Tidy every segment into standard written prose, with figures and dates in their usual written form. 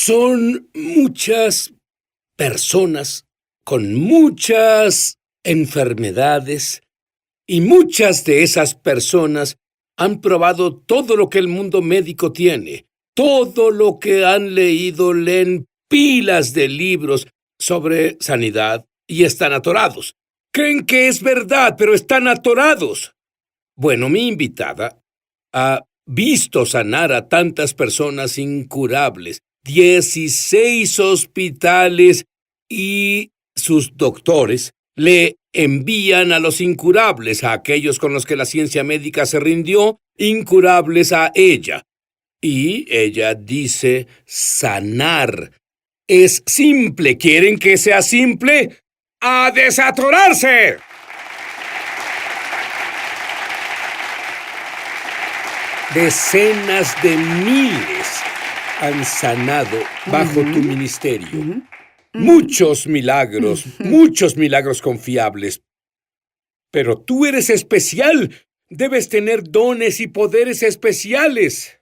Son muchas personas con muchas enfermedades y muchas de esas personas han probado todo lo que el mundo médico tiene, todo lo que han leído, leen pilas de libros sobre sanidad y están atorados. Creen que es verdad, pero están atorados. Bueno, mi invitada ha visto sanar a tantas personas incurables, 16 hospitales, y sus doctores le envían a los incurables, a aquellos con los que la ciencia médica se rindió, incurables a ella. Y ella dice sanar. Es simple. ¿Quieren que sea simple? ¡A desatorarse! Decenas de miles han sanado bajo tu ministerio. Muchos milagros confiables. Pero tú eres especial. Debes tener dones y poderes especiales.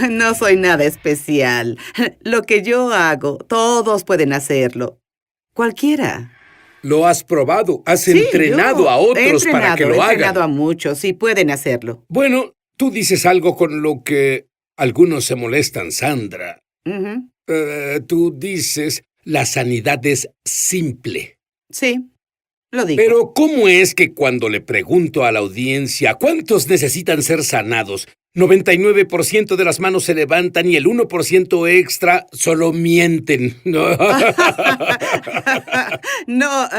No soy nada especial. Lo que yo hago, todos pueden hacerlo. Cualquiera. Lo has probado. Has entrenado a otros para que lo hagan. He entrenado a muchos y pueden hacerlo. Bueno, tú dices algo con lo que algunos se molestan, Sandra. Tú dices, la sanidad es simple. Sí, lo digo. Pero ¿cómo es que cuando le pregunto a la audiencia cuántos necesitan ser sanados, 99% de las manos se levantan y el 1% extra solo mienten? No,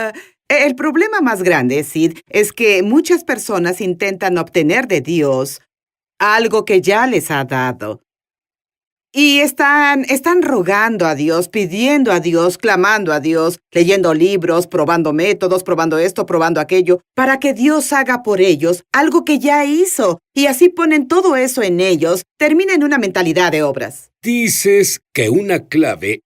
el problema más grande, Sid, es que muchas personas intentan obtener de Dios algo que ya les ha dado. Y están rogando a Dios, pidiendo a Dios, clamando a Dios, leyendo libros, probando métodos, probando esto, probando aquello, para que Dios haga por ellos algo que ya hizo. Y así ponen todo eso en ellos, termina en una mentalidad de obras. Dices que una clave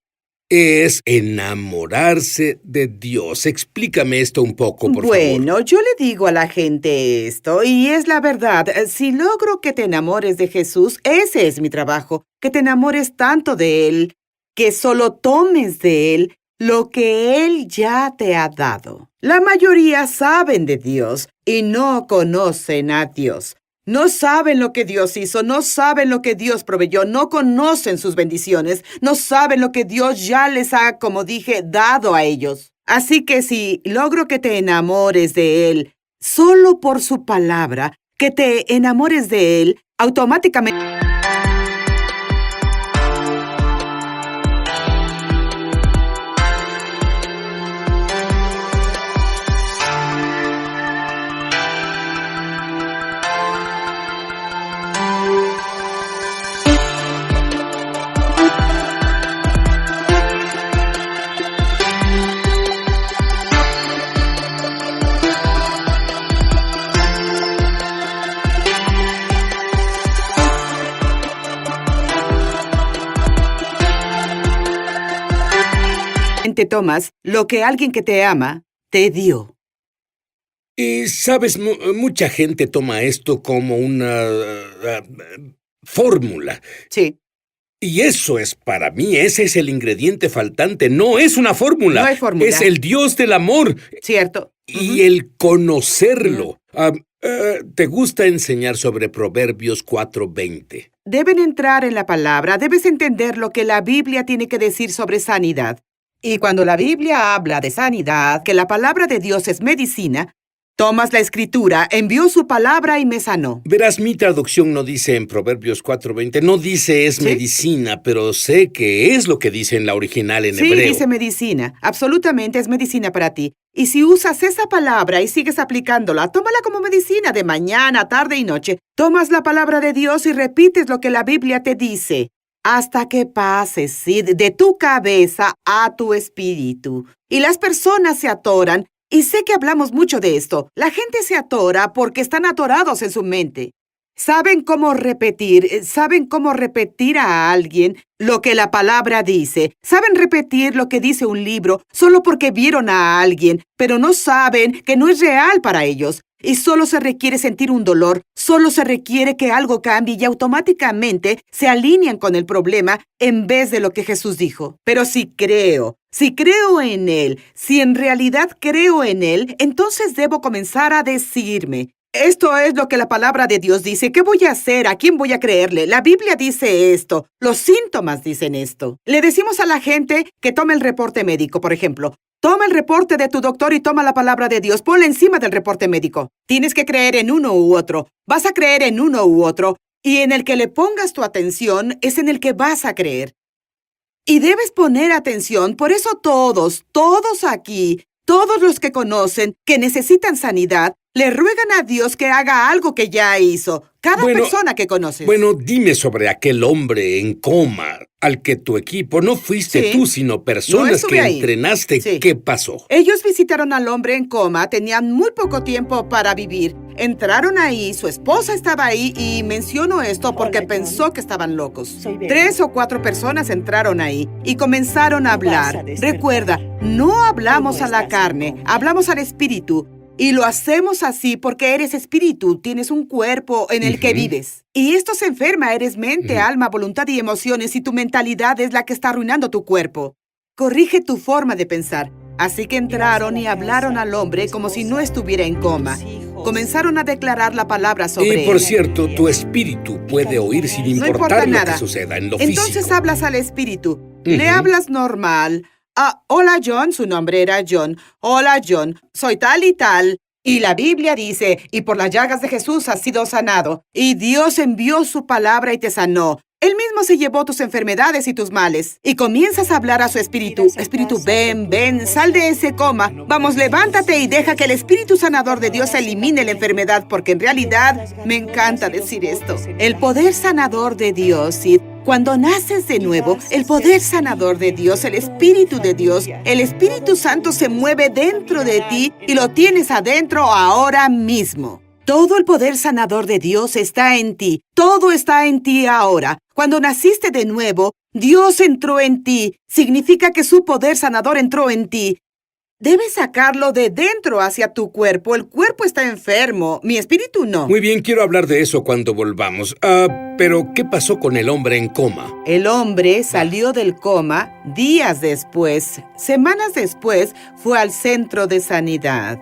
es enamorarse de Dios. Explícame esto un poco, por favor. Bueno, yo le digo a la gente esto, y es la verdad. Si logro que te enamores de Jesús, ese es mi trabajo. Que te enamores tanto de Él, que solo tomes de Él lo que Él ya te ha dado. La mayoría saben de Dios y no conocen a Dios. No saben lo que Dios hizo, no saben lo que Dios proveyó, no conocen sus bendiciones, no saben lo que Dios ya les ha, como dije, dado a ellos. Así que si logro que te enamores de Él solo por su palabra, que te enamores de Él automáticamente. Te tomas lo que alguien que te ama te dio. Y, ¿sabes? Mucha gente toma esto como una fórmula. Sí. Y eso es, para mí, ese es el ingrediente faltante. No es una fórmula. No hay fórmula. Es el Dios del amor. Cierto. Y el conocerlo. ¿Te gusta enseñar sobre Proverbios 4:20? Deben entrar en la palabra. Debes entender lo que la Biblia tiene que decir sobre sanidad. Y cuando la Biblia habla de sanidad, que la palabra de Dios es medicina, tomas la Escritura, envió su palabra y me sanó. Verás, mi traducción no dice en Proverbios 4:20, no dice es medicina, pero sé que es lo que dice en la original en hebreo. Sí, dice medicina. Absolutamente es medicina para ti. Y si usas esa palabra y sigues aplicándola, tómala como medicina de mañana, tarde y noche. Tomas la palabra de Dios y repites lo que la Biblia te dice. Hasta que pases, Sid, de tu cabeza a tu espíritu. Y las personas se atoran, y sé que hablamos mucho de esto. La gente se atora porque están atorados en su mente. Saben cómo repetir a alguien lo que la palabra dice. Saben repetir lo que dice un libro solo porque vieron a alguien, pero no saben que no es real para ellos. Y solo se requiere sentir un dolor, solo se requiere que algo cambie y automáticamente se alinean con el problema en vez de lo que Jesús dijo. Pero si creo en Él, si en realidad creo en Él, entonces debo comenzar a decirme, esto es lo que la palabra de Dios dice. ¿Qué voy a hacer? ¿A quién voy a creerle? La Biblia dice esto. Los síntomas dicen esto. Le decimos a la gente que tome el reporte médico, por ejemplo. Toma el reporte de tu doctor y toma la palabra de Dios. Ponla encima del reporte médico. Tienes que creer en uno u otro. Vas a creer en uno u otro. Y en el que le pongas tu atención es en el que vas a creer. Y debes poner atención. Por eso todos aquí, todos los que conocen, que necesitan sanidad, le ruegan a Dios que haga algo que ya hizo. Cada persona que conoces. Bueno, dime sobre aquel hombre en coma al que tu equipo, no fuiste tú, sino personas que entrenaste. Sí. ¿Qué pasó? Ellos visitaron al hombre en coma, tenían muy poco tiempo para vivir. Entraron ahí, su esposa estaba ahí y menciono esto porque pensó que estaban locos. 3 o 4 personas entraron ahí y comenzaron a hablar. Recuerda, no hablamos a la carne, hablamos al espíritu. Y lo hacemos así porque eres espíritu, tienes un cuerpo en el que vives. Y esto se enferma, eres mente, alma, voluntad y emociones, y tu mentalidad es la que está arruinando tu cuerpo. Corrige tu forma de pensar. Así que entraron y hablaron al hombre como si no estuviera en coma. Comenzaron a declarar la palabra sobre él. Y por cierto, tu espíritu puede oír sin importar lo que suceda en lo físico. Entonces hablas al espíritu. Le hablas normal. Hola John, su nombre era John. Hola John, soy tal y tal. Y la Biblia dice, y por las llagas de Jesús has sido sanado. Y Dios envió su palabra y te sanó. Él mismo se llevó tus enfermedades y tus males. Y comienzas a hablar a su espíritu. Espíritu, ven, sal de ese coma. Vamos, levántate y deja que el espíritu sanador de Dios elimine la enfermedad, porque en realidad me encanta decir esto. El poder sanador de Dios, Sid. Cuando naces de nuevo, el poder sanador de Dios, el Espíritu de Dios, el Espíritu Santo se mueve dentro de ti y lo tienes adentro ahora mismo. Todo el poder sanador de Dios está en ti. Todo está en ti ahora. Cuando naciste de nuevo, Dios entró en ti. Significa que su poder sanador entró en ti. Debes sacarlo de dentro hacia tu cuerpo. El cuerpo está enfermo. Mi espíritu no. Muy bien, quiero hablar de eso cuando volvamos. Pero, ¿qué pasó con el hombre en coma? El hombre salió del coma días después. Semanas después, fue al centro de sanidad.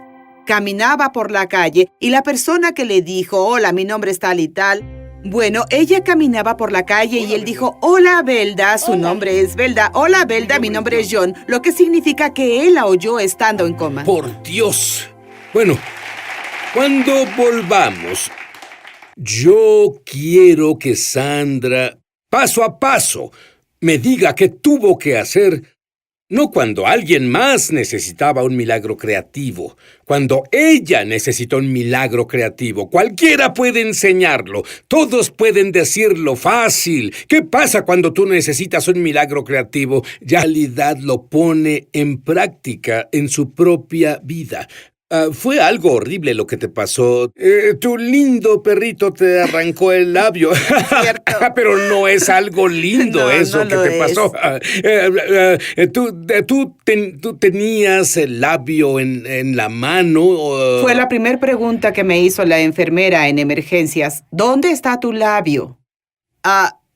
Caminaba por la calle y la persona que le dijo, hola, mi nombre es tal y tal. Bueno, ella caminaba por la calle y él dijo, hola, Belda, su nombre es Belda. Hola, Belda, mi nombre es John, lo que significa que él la oyó estando en coma. ¡Por Dios! Bueno, cuando volvamos, yo quiero que Sandra, paso a paso, me diga qué tuvo que hacer. No cuando alguien más necesitaba un milagro creativo, cuando ella necesitó un milagro creativo. Cualquiera puede enseñarlo, todos pueden decirlo fácil. ¿Qué pasa cuando tú necesitas un milagro creativo? Ya la realidad lo pone en práctica en su propia vida. Fue algo horrible lo que te pasó. Tu lindo perrito te arrancó el labio. Pero no es algo lindo eso que te pasó. ¿Tú tenías el labio en la mano? Fue la primera pregunta que me hizo la enfermera en emergencias. ¿Dónde está tu labio?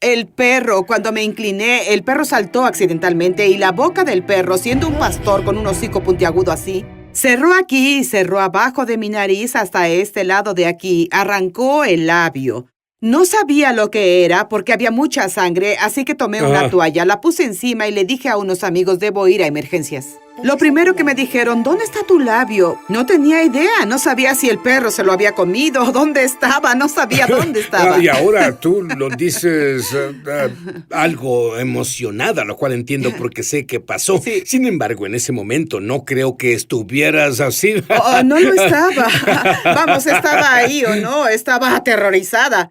El perro, cuando me incliné, el perro saltó accidentalmente y la boca del perro, siendo un pastor con un hocico puntiagudo así, cerró aquí y cerró abajo de mi nariz hasta este lado de aquí. Arrancó el labio. No sabía lo que era porque había mucha sangre, así que tomé una toalla, la puse encima y le dije a unos amigos, debo ir a emergencias. Lo primero que me dijeron, ¿dónde está tu labio? No tenía idea, no sabía si el perro se lo había comido, dónde estaba, no sabía dónde estaba. Y ahora tú lo dices algo emocionada, lo cual entiendo porque sé qué pasó. Sí. Sin embargo, en ese momento no creo que estuvieras así. No lo estaba. Vamos, estaba ahí o no, estaba aterrorizada,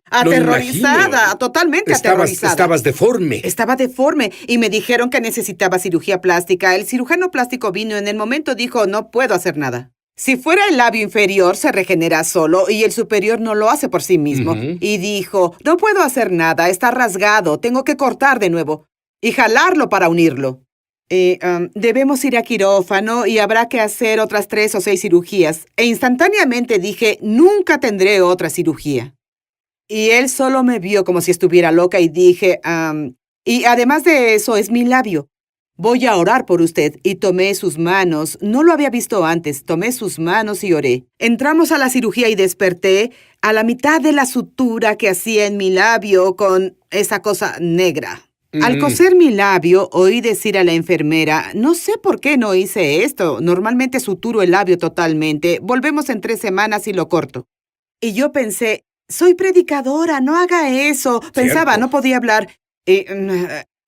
totalmente aterrorizada. Estabas deforme. Estaba deforme y me dijeron que necesitaba cirugía plástica. El cirujano plástico vino en el momento, dijo, no puedo hacer nada. Si fuera el labio inferior, se regenera solo y el superior no lo hace por sí mismo. Y dijo, no puedo hacer nada, está rasgado, tengo que cortar de nuevo y jalarlo para unirlo. Debemos ir a quirófano y habrá que hacer otras 3 o 6 cirugías. E instantáneamente dije, nunca tendré otra cirugía. Y él solo me vio como si estuviera loca y dije, y además de eso es mi labio. Voy a orar por usted. Y tomé sus manos. No lo había visto antes. Tomé sus manos y oré. Entramos a la cirugía y desperté a la mitad de la sutura que hacía en mi labio con esa cosa negra. Al coser mi labio, oí decir a la enfermera, no sé por qué no hice esto. Normalmente suturo el labio totalmente. Volvemos en 3 semanas y lo corto. Y yo pensé, soy predicadora, no haga eso. Pensaba, Cierto. no podía hablar.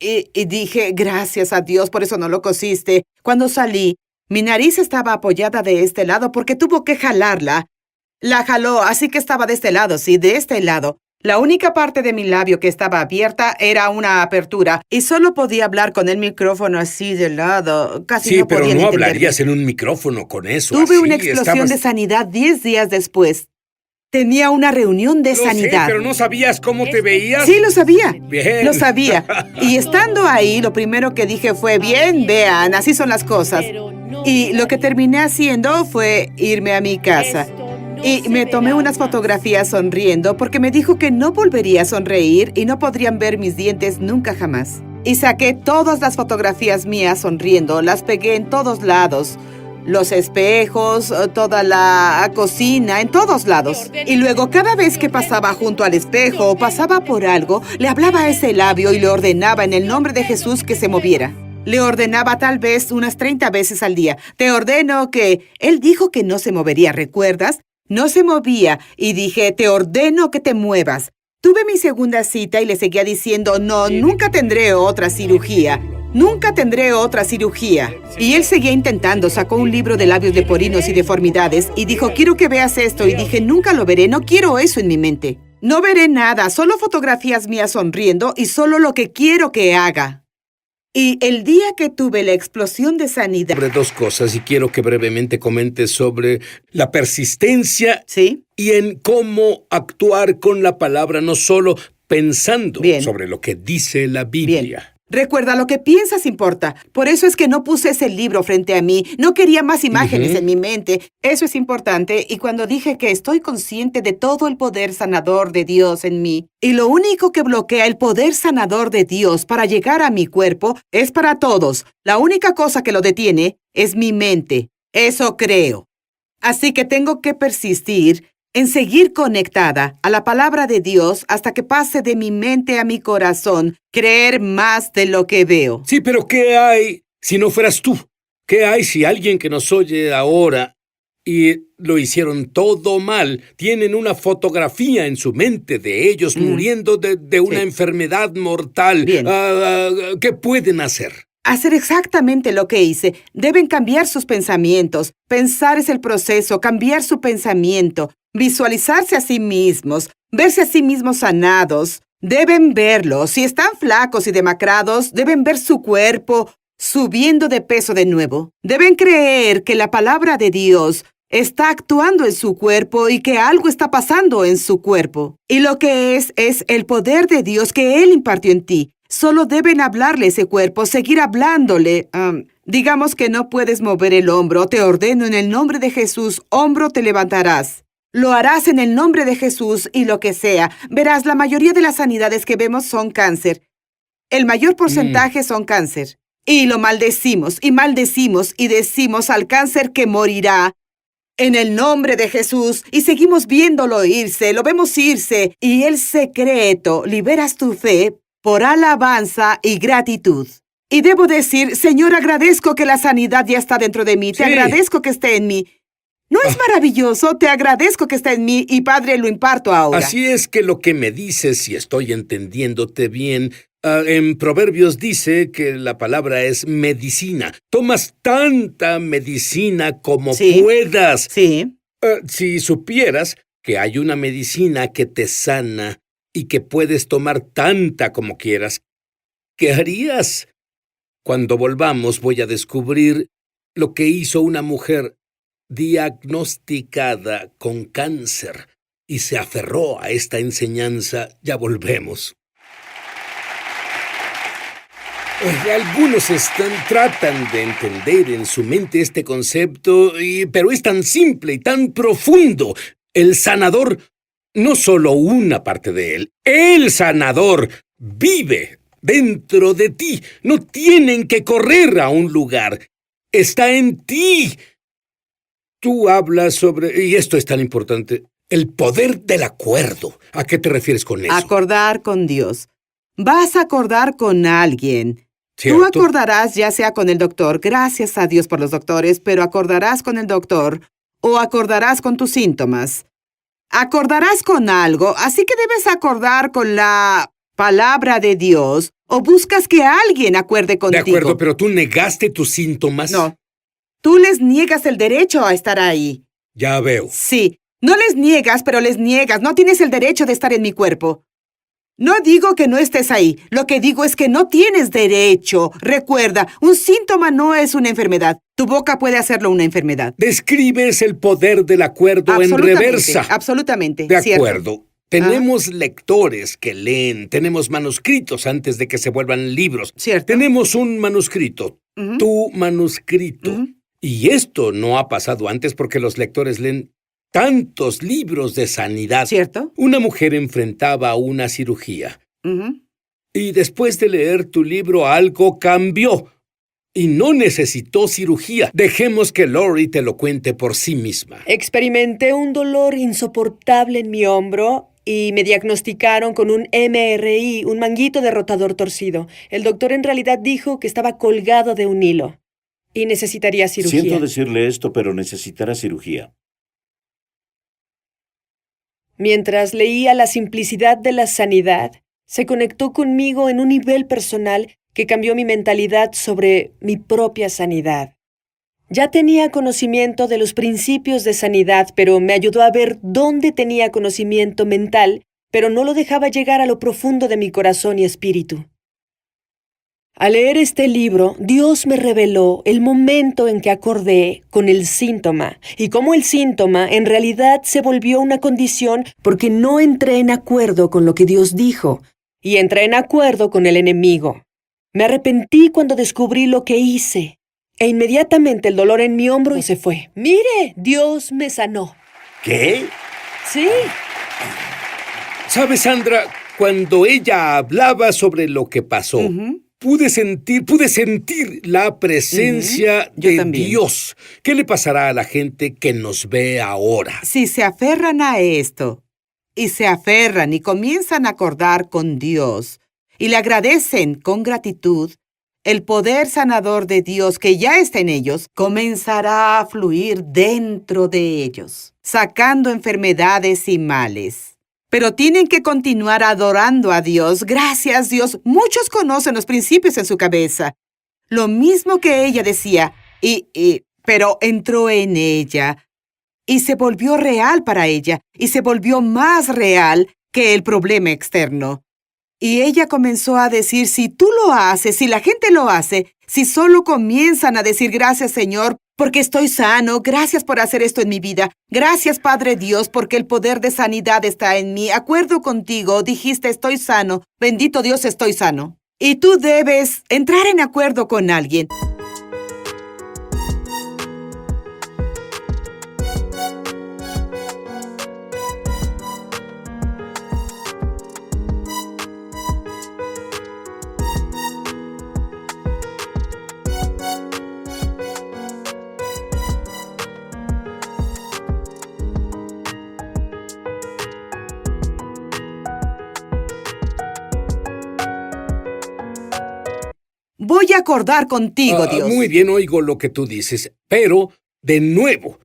Y dije, gracias a Dios, por eso no lo cosiste. Cuando salí, mi nariz estaba apoyada de este lado porque tuvo que jalarla. La jaló, así que estaba de este lado, sí, de este lado. La única parte de mi labio que estaba abierta era una apertura y solo podía hablar con el micrófono así de lado. Casi Sí, no pero podían no entenderme. hablarías en un micrófono con eso. Tuve así, una explosión de sanidad 10 días después. Tenía una reunión de Lo sé, sanidad. pero ¿no sabías cómo te veías? Sí, lo sabía. Bien. Lo sabía. Y estando ahí, lo primero que dije fue, bien, vean, así son las cosas. Y lo que terminé haciendo fue irme a mi casa. Y me tomé unas fotografías sonriendo porque me dijo que no volvería a sonreír y no podrían ver mis dientes nunca jamás. Y saqué todas las fotografías mías sonriendo, las pegué en todos lados. Los espejos, toda la cocina, en todos lados. Y luego cada vez que pasaba junto al espejo o pasaba por algo, le hablaba a ese labio y le ordenaba en el nombre de Jesús que se moviera. Le ordenaba tal vez unas 30 veces al día. Te ordeno que... Él dijo que no se movería, ¿recuerdas? No se movía y dije, te ordeno que te muevas. Tuve mi segunda cita y le seguía diciendo, no, nunca tendré otra cirugía. Nunca tendré otra cirugía. Y él seguía intentando, sacó un libro de labios leporinos y deformidades y dijo, quiero que veas esto. Y dije, nunca lo veré, no quiero eso en mi mente. No veré nada, solo fotografías mías sonriendo y solo lo que quiero que haga. Y el día que tuve la explosión de sanidad... Sobre 2 cosas y quiero que brevemente comentes sobre la persistencia ¿Sí? y en cómo actuar con la palabra, no solo pensando Bien. sobre lo que dice la Biblia. Bien. Recuerda, lo que piensas importa. Por eso es que no puse ese libro frente a mí. No quería más imágenes en mi mente. Eso es importante. Y cuando dije que estoy consciente de todo el poder sanador de Dios en mí, y lo único que bloquea el poder sanador de Dios para llegar a mi cuerpo es para todos. La única cosa que lo detiene es mi mente. Eso creo. Así que tengo que persistir en seguir conectada a la palabra de Dios hasta que pase de mi mente a mi corazón, creer más de lo que veo. Sí, pero ¿qué hay si no fueras tú? ¿Qué hay si alguien que nos oye ahora y lo hicieron todo mal, tienen una fotografía en su mente de ellos muriendo de una enfermedad mortal? Bien. ¿Qué pueden hacer? Hacer exactamente lo que hice. Deben cambiar sus pensamientos. Pensar es el proceso, cambiar su pensamiento, visualizarse a sí mismos, verse a sí mismos sanados. Deben verlo. Si están flacos y demacrados, deben ver su cuerpo subiendo de peso de nuevo. Deben creer que la palabra de Dios está actuando en su cuerpo y que algo está pasando en su cuerpo. Y lo que es el poder de Dios que Él impartió en ti. Solo deben hablarle ese cuerpo, seguir hablándole. Digamos que no puedes mover el hombro. Te ordeno en el nombre de Jesús, hombro te levantarás. Lo harás en el nombre de Jesús y lo que sea. Verás, la mayoría de las sanidades que vemos son cáncer. El mayor porcentaje son cáncer. Y lo maldecimos y decimos al cáncer que morirá. En el nombre de Jesús, y seguimos viéndolo irse, lo vemos irse. Y el secreto, liberas tu fe por alabanza y gratitud. Y debo decir, Señor, agradezco que la sanidad ya está dentro de mí. Te agradezco que esté en mí. ¿No es maravilloso? Te agradezco que está en mí y, Padre, lo imparto ahora. Así es que lo que me dices, si estoy entendiéndote bien, en Proverbios dice que la palabra es medicina. Tomas tanta medicina como puedas. Sí. Si supieras que hay una medicina que te sana y que puedes tomar tanta como quieras, ¿qué harías? Cuando volvamos voy a descubrir lo que hizo una mujer diagnosticada con cáncer y se aferró a esta enseñanza. Ya volvemos. Algunos tratan de entender en su mente este concepto, pero es tan simple y tan profundo. El sanador, no solo una parte de él, el sanador vive dentro de ti. No tienen que correr a un lugar. Está en ti. Tú hablas sobre, y esto es tan importante, el poder del acuerdo. ¿A qué te refieres con eso? Acordar con Dios. Vas a acordar con alguien. ¿Cierto? Tú acordarás ya sea con el doctor, gracias a Dios por los doctores, pero acordarás con el doctor o acordarás con tus síntomas. Acordarás con algo, así que debes acordar con la palabra de Dios o buscas que alguien acuerde contigo. De acuerdo, pero tú negaste tus síntomas. No. Tú les niegas el derecho a estar ahí. Ya veo. Sí. No les niegas, pero les niegas. No tienes el derecho de estar en mi cuerpo. No digo que no estés ahí. Lo que digo es que no tienes derecho. Recuerda, un síntoma no es una enfermedad. Tu boca puede hacerlo una enfermedad. Describes el poder del acuerdo en reversa. Absolutamente. De ¿cierto? acuerdo. Tenemos lectores que leen, tenemos manuscritos antes de que se vuelvan libros. ¿Cierto? Tenemos un manuscrito, tu manuscrito. Y esto no ha pasado antes porque los lectores leen tantos libros de sanidad. ¿Cierto? Una mujer enfrentaba una cirugía. Y después de leer tu libro, algo cambió. Y no necesitó cirugía. Dejemos que Lori te lo cuente por sí misma. Experimenté un dolor insoportable en mi hombro y me diagnosticaron con un MRI, un manguito de rotador torcido. El doctor en realidad dijo que estaba colgado de un hilo y necesitaría cirugía. Siento decirle esto, pero necesitará cirugía. Mientras leía La simplicidad de la sanidad, se conectó conmigo en un nivel personal que cambió mi mentalidad sobre mi propia sanidad. Ya tenía conocimiento de los principios de sanidad, pero me ayudó a ver dónde tenía conocimiento mental, pero no lo dejaba llegar a lo profundo de mi corazón y espíritu. Al leer este libro, Dios me reveló el momento en que acordé con el síntoma y cómo el síntoma en realidad se volvió una condición porque no entré en acuerdo con lo que Dios dijo y entré en acuerdo con el enemigo. Me arrepentí cuando descubrí lo que hice e inmediatamente el dolor en mi hombro se fue. ¡Mire! Dios me sanó. ¿Qué? Sí. ¿Sabes, Sandra? Cuando ella hablaba sobre lo que pasó, pude sentir la presencia Yo de también. Dios. ¿Qué le pasará a la gente que nos ve ahora? Si se aferran a esto, y se aferran y comienzan a acordar con Dios, y le agradecen con gratitud, el poder sanador de Dios que ya está en ellos comenzará a fluir dentro de ellos, sacando enfermedades y males. Pero tienen que continuar adorando a Dios. Gracias, Dios. Muchos conocen los principios en su cabeza. Lo mismo que ella decía, pero entró en ella y se volvió real para ella y se volvió más real que el problema externo. Y ella comenzó a decir, si tú lo haces, si la gente lo hace, si solo comienzan a decir gracias, Señor, porque estoy sano, gracias por hacer esto en mi vida, gracias, Padre Dios, porque el poder de sanidad está en mí, acuerdo contigo, dijiste estoy sano, bendito Dios, estoy sano. Y tú debes entrar en acuerdo con alguien. Voy a acordar contigo, Dios. Muy bien, oigo lo que tú dices, pero, de nuevo,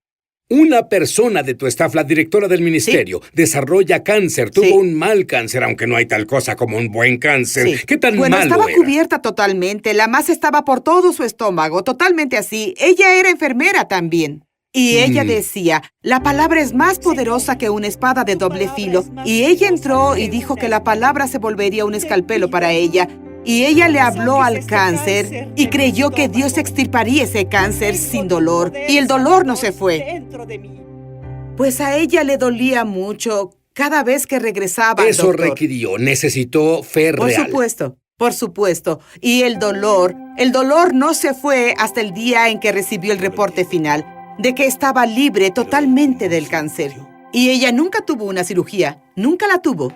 una persona de tu staff, la directora del ministerio, desarrolla cáncer, tuvo un mal cáncer, aunque no hay tal cosa como un buen cáncer. Sí. ¿Qué tan Bueno, malo estaba era? cubierta totalmente, la masa estaba por todo su estómago, totalmente así. Ella era enfermera también. Y ella decía, la palabra es más poderosa que una espada de doble filo. Y ella entró y dijo que la palabra se volvería un escalpelo para ella. Y ella le habló al cáncer y creyó que Dios extirparía ese cáncer sin dolor. Y el dolor no se fue. Pues a ella le dolía mucho cada vez que regresaba al Eso doctor. necesitó fe Por real. supuesto. Por supuesto. Y el dolor no se fue hasta el día en que recibió el reporte final de que estaba libre totalmente del cáncer. Y ella nunca tuvo una cirugía. Nunca la tuvo.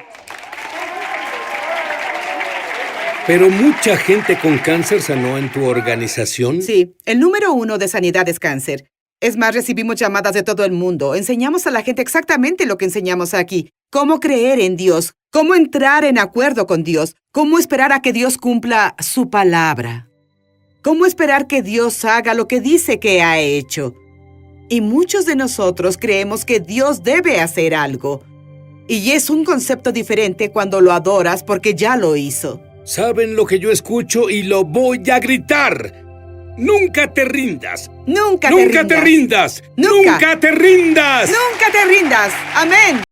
Pero mucha gente con cáncer sanó en tu organización. Sí, el número 1 de sanidad es cáncer. Es más, recibimos llamadas de todo el mundo. Enseñamos a la gente exactamente lo que enseñamos aquí. Cómo creer en Dios, cómo entrar en acuerdo con Dios, cómo esperar a que Dios cumpla su palabra. Cómo esperar que Dios haga lo que dice que ha hecho. Y muchos de nosotros creemos que Dios debe hacer algo. Y es un concepto diferente cuando lo adoras porque ya lo hizo. ¿Saben lo que yo escucho y lo voy a gritar? ¡Nunca te rindas! Nunca te ¡Nunca te rindas! Nunca. ¡Nunca te rindas! ¡Nunca te rindas! ¡Amén!